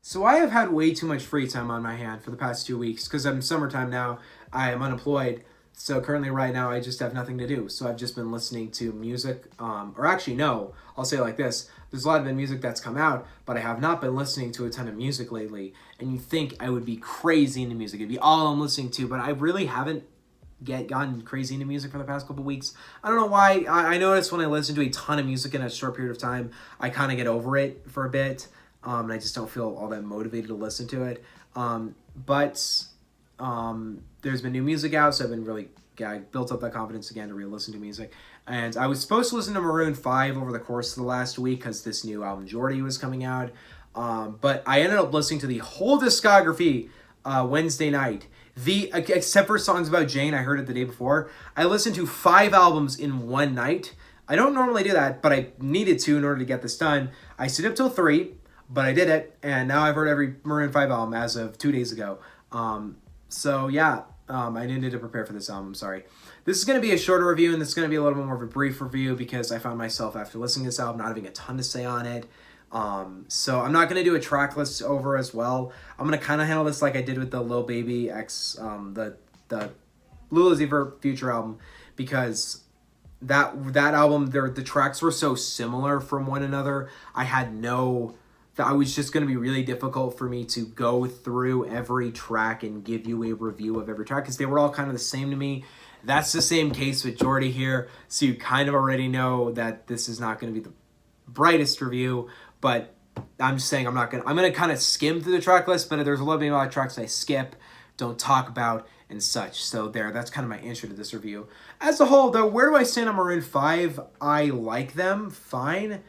So I have had way too much free time on my hand for the past 2 weeks because I'm summertime now. I am unemployed. So currently right now I just have nothing to do. So I've just been listening to music. Or actually no, I'll say it like this. There's a lot of the music that's come out, but I have not been listening to a ton of music lately. And you think I would be crazy into music. It'd be all I'm listening to, but I really haven't gotten crazy into music for the past couple weeks. I don't know why. I noticed when I listen to a ton of music in a short period of time, I kind of get over it for a bit, and I just don't feel all that motivated to listen to it. But there's been new music out, so I've been really I built up that confidence again to re-listen to music. And I was supposed to listen to Maroon 5 over the course of the last week because this new album Jordi was coming out. But I ended up listening to the whole discography Wednesday night. Except for songs about Jane, I heard it the day before. I listened to 5 albums in one night. I don't normally do that, but I needed to in order to get this done. I stayed up till 3, but I did it, and now I've heard every Maroon 5 album as of 2 days ago. I needed to prepare for this album, sorry. This is going to be a shorter review, and this is going to be a little bit more of a brief review because I found myself, after listening to this album, not having a ton to say on it. So I'm not going to do a track list over as well. I'm going to kind of handle this like I did with the Lil Baby X, the Lil Uzi Vert Future album, because that album, the tracks were so similar from one another. That was just going to be really difficult for me to go through every track and give you a review of every track because they were all kind of the same to me. That's the same case with Jordi here, so you kind of already know that this is not going to be the brightest review, but I'm just saying I'm going to kind of skim through the track list, but there's a lot of tracks I skip, don't talk about, and such. So that's kind of my intro to this review. As a whole, though, where do I stand on Maroon 5? I like them, fine.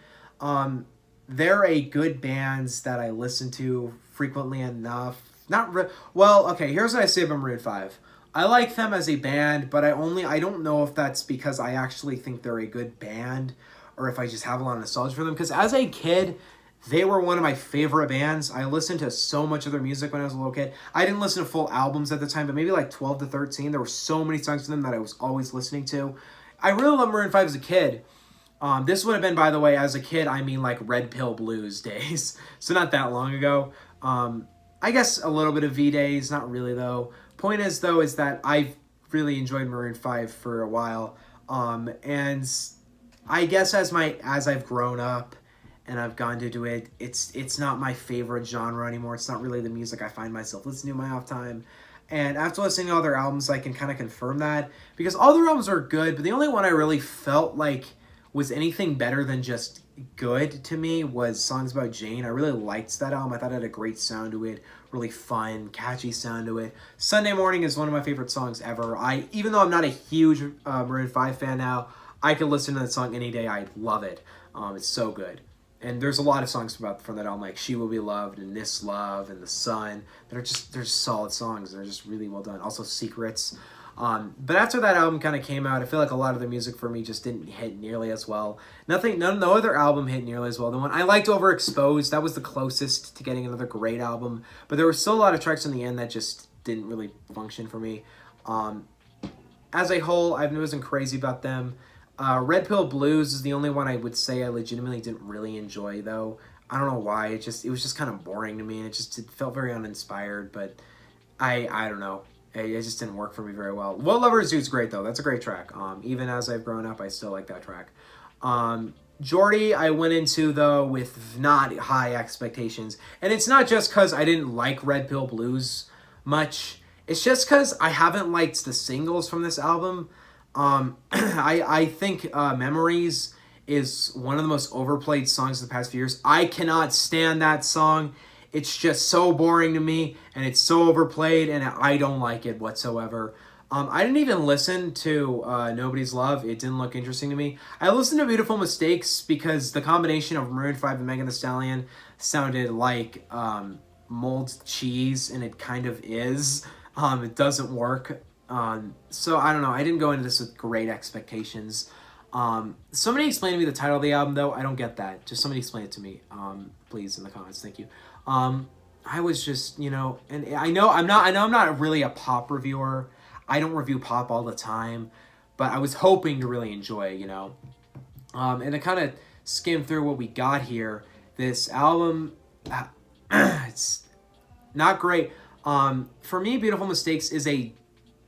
They're a good bands that I listen to frequently enough. Okay, here's what I say about Maroon 5. I like them as a band, but I don't know if that's because I actually think they're a good band or if I just have a lot of nostalgia for them. Because as a kid, they were one of my favorite bands. I listened to so much of their music when I was a little kid. I didn't listen to full albums at the time, but maybe like 12 to 13. There were so many songs from them that I was always listening to. I really loved Maroon 5 as a kid. This would have been, by the way, as a kid, I mean like Red Pill Blues days. So not that long ago. I guess a little bit of V days, not really though. Point is though, is that I've really enjoyed Maroon 5 for a while. And I guess as I've grown up and I've gone to do it, it's not my favorite genre anymore. It's not really the music I find myself listening to in my off time. And after listening to all their albums, I can kind of confirm that. Because all their albums are good, but the only one I really felt like was anything better than just good to me was Songs About Jane. I really liked that album. I thought it had a great sound to it, really fun, catchy sound to it. Sunday Morning is one of my favorite songs ever. Even though I'm not a huge Maroon 5 fan now, I could listen to that song any day. I love it. It's so good. And there's a lot of songs from that album, like She Will Be Loved and This Love and The Sun. They're just solid songs. They're just really well done. Also Secrets. But after that album kind of came out, I feel like a lot of the music for me just didn't hit nearly as well. No other album hit nearly as well. The one I liked, Overexposed, that was the closest to getting another great album. But there were still a lot of tracks in the end that just didn't really function for me. As a whole, I wasn't crazy about them. Red Pill Blues is the only one I would say I legitimately didn't really enjoy, though. I don't know why. It was just kind of boring to me, and it felt very uninspired. But I don't know. It just didn't work for me very well. What Lovers Do's great, though. That's a great track. Even as I've grown up, I still like that track. Jordi, I went into, though, with not high expectations. And it's not just because I didn't like Red Pill Blues much. It's just because I haven't liked the singles from this album. I think Memories is one of the most overplayed songs of the past few years. I cannot stand that song. It's just so boring to me, and it's so overplayed, and I don't like it whatsoever. I didn't even listen to Nobody's Love. It didn't look interesting to me. I listened to Beautiful Mistakes because the combination of Maroon 5 and Megan Thee Stallion sounded like mold cheese, and it kind of is. It doesn't work. So I don't know. I didn't go into this with great expectations. Somebody explain to me the title of the album, though. I don't get that. Just somebody explain it to me, please, in the comments. Thank you. I was just, and I know I'm not really a pop reviewer. I don't review pop all the time, but I was hoping to really enjoy, and to kind of skim through what we got here. This album It's not great. For me, Beautiful Mistakes is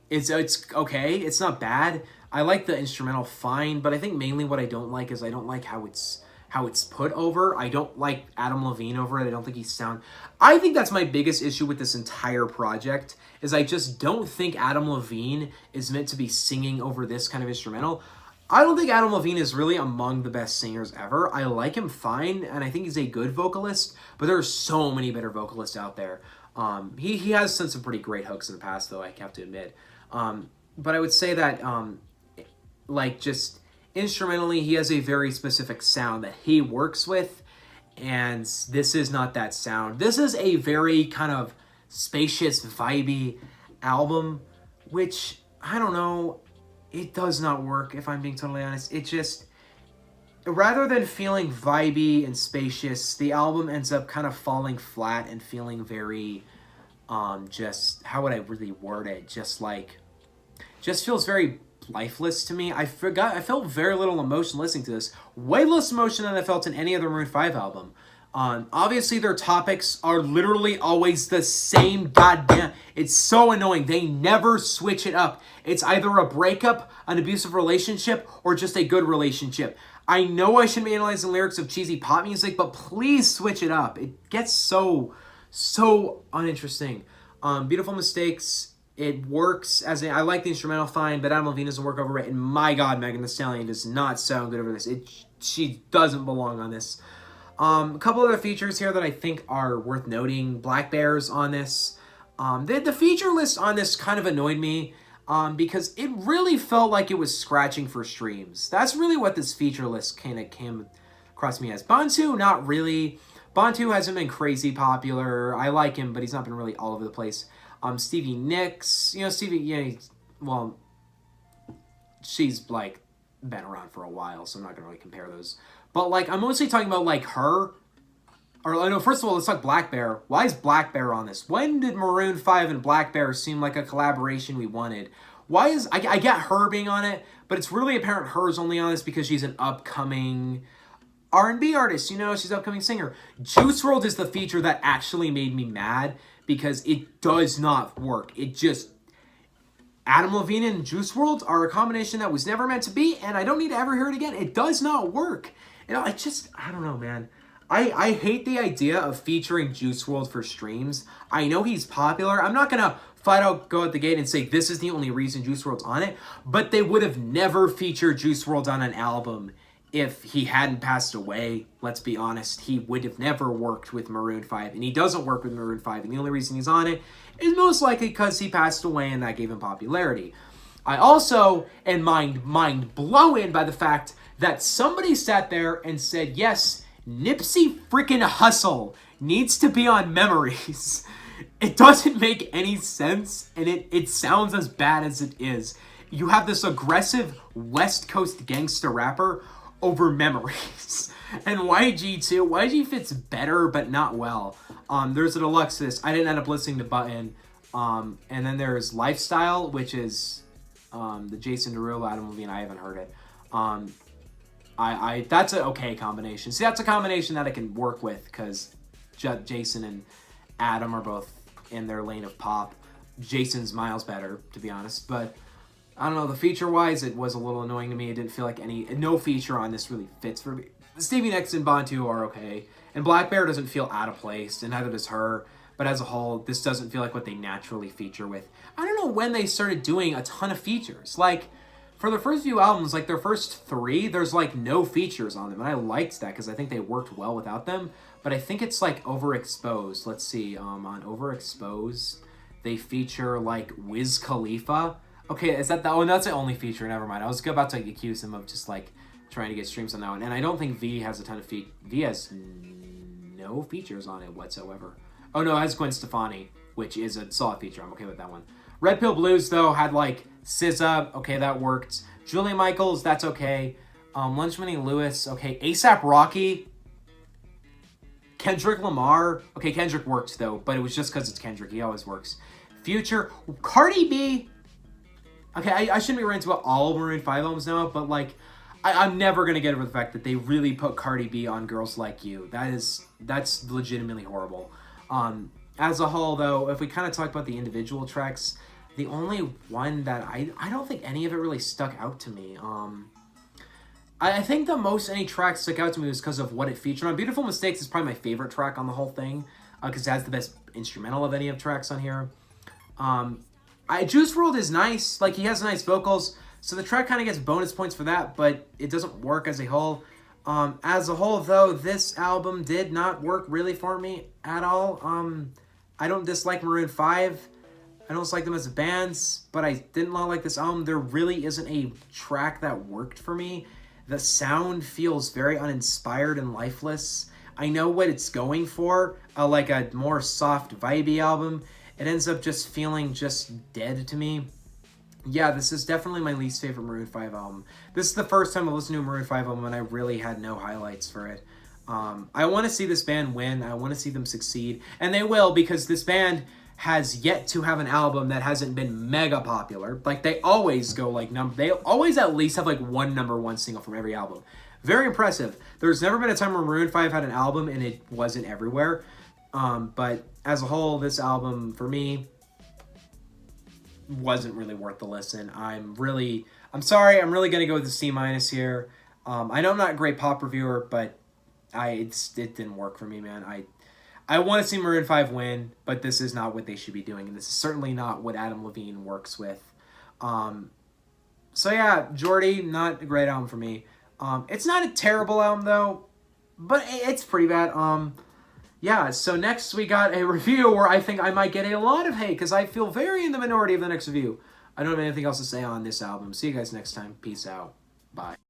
it's okay. It's not bad. I like the instrumental fine, but I think mainly what I don't like is I don't like how it's put over. I don't like Adam Levine over it. I don't think he's sound. I think that's my biggest issue with this entire project is I just don't think Adam Levine is meant to be singing over this kind of instrumental. I don't think Adam Levine is really among the best singers ever. I like him fine, and I think he's a good vocalist, but there are so many better vocalists out there. He has sent some pretty great hooks in the past, though, I have to admit. But I would say that, like, just instrumentally, he has a very specific sound that he works with, and this is not that sound. This is a very kind of spacious, vibey album, which, I don't know, it does not work, if I'm being totally honest. It just, rather than feeling vibey and spacious, the album ends up kind of falling flat and feeling very, just, how would I really word it? Just feels very lifeless to me. I felt very little emotion listening to this. Way less emotion than I felt in any other Maroon 5 album. Obviously, their topics are literally always the same goddamn... It's so annoying. They never switch it up. It's either a breakup, an abusive relationship, or just a good relationship. I know I shouldn't be analyzing lyrics of cheesy pop music, but please switch it up. It gets so uninteresting. Beautiful Mistakes, it works as I like the instrumental fine, but Adam Levine doesn't work over it. And my God, Megan Thee Stallion does not sound good over this. She doesn't belong on this. A couple other features here that I think are worth noting. Black Bear's on this. The feature list on this kind of annoyed me because it really felt like it was scratching for streams. That's really what this feature list kind of came across me as. Bantu, not really. Bantu hasn't been crazy popular. I like him, but he's not been really all over the place. Stevie Nicks, well, she's, like, been around for a while, so I'm not going to really compare those. But, like, I'm mostly talking about, like, her. Or, no, first of all, let's talk Black Bear. Why is Black Bear on this? When did Maroon 5 and Black Bear seem like a collaboration we wanted? Why is... I get her being on it, but it's really apparent her's only on this because she's an upcoming R&B artist. She's an upcoming singer. Juice WRLD is the feature that actually made me mad because it does not work. It just... Adam Levine and Juice WRLD are a combination that was never meant to be, and I don't need to ever hear it again. It does not work. I don't know, man. I hate the idea of featuring Juice WRLD for streams. I know he's popular. I'm not going to flat out go at the gate and say this is the only reason Juice WRLD's on it, but they would have never featured Juice WRLD on an album if he hadn't passed away. Let's be honest. He would have never worked with Maroon 5, and he doesn't work with Maroon 5, and the only reason he's on it is most likely because he passed away and that gave him popularity. I also am mind blown by the fact that somebody sat there and said, yes, Nipsey freaking Hussle needs to be on Memories. It doesn't make any sense, and it sounds as bad as it is. You have this aggressive West Coast gangster rapper over Memories. And YG too. YG fits better, but not well. There's a deluxe to this. I didn't end up listening to Button. And then there's Lifestyle, which is the Jason Derulo, Adam Levine. I haven't heard it. That's an okay combination. See, that's a combination that I can work with because Jason and Adam are both in their lane of pop. Jason's miles better, to be honest. But I don't know, the feature-wise, it was a little annoying to me. It didn't feel like no feature on this really fits for me. Stevie Nicks and Bantu are okay. And Black Bear doesn't feel out of place, and neither does her. But as a whole, this doesn't feel like what they naturally feature with. I don't know when they started doing a ton of features. Like, for their first few albums, like their first 3, there's like no features on them. And I liked that because I think they worked well without them. But I think it's like Overexposed. Let's see, on Overexposed, they feature like Wiz Khalifa. Okay, is that oh, that's the only feature. Never mind. I was about to accuse him of just like trying to get streams on that one. And I don't think V has a ton of V has no features on it whatsoever. Oh no, it has Gwen Stefani, which is a solid feature. I'm okay with that one. Red Pill Blues though had like SZA. Okay, that worked. Julia Michaels, that's okay. Lunch Money Lewis, okay. A$AP Rocky. Kendrick Lamar. Okay, Kendrick worked though, but it was just because it's Kendrick. He always works. Future. Cardi B. Okay, I shouldn't be ranting about all Maroon 5 albums now, but like, I'm never going to get over the fact that they really put Cardi B on Girls Like You. That's legitimately horrible. As a whole, though, if we kind of talk about the individual tracks, the only one that I don't think any of it really stuck out to me. I think the most any track stuck out to me was because of what it featured on. Beautiful Mistakes is probably my favorite track on the whole thing, because it has the best instrumental of any of tracks on here. Juice WRLD is nice. Like, he has nice vocals, so the track kind of gets bonus points for that, but it doesn't work as a whole. As a whole, though, this album did not work really for me at all. I don't dislike Maroon 5. I don't dislike them as bands, but I didn't like this album. There really isn't a track that worked for me. The sound feels very uninspired and lifeless. I know what it's going for, like a more soft, vibey album. It ends up just feeling just dead to me. Yeah, this is definitely my least favorite Maroon 5 album. This is the first time I listened to a Maroon 5 album and I really had no highlights for it. I want to see this band win. I want to see them succeed. And they will, because this band has yet to have an album that hasn't been mega popular. Like, they always go like they always at least have like one #1 single from every album. Very impressive. There's never been a time where Maroon 5 had an album and it wasn't everywhere. But as a whole, this album for me wasn't really worth the listen. I'm sorry. I'm really gonna go with the C- here. I know I'm not a great pop reviewer, but it didn't work for me, man. I want to see Maroon 5 win, but this is not what they should be doing, and this is certainly not what Adam Levine works with. So yeah, Jordi, not a great album for me. It's not a terrible album, though, but it's pretty bad. Yeah, so next we got a review where I think I might get a lot of hate, because I feel very in the minority of the next review. I don't have anything else to say on this album. See you guys next time. Peace out. Bye.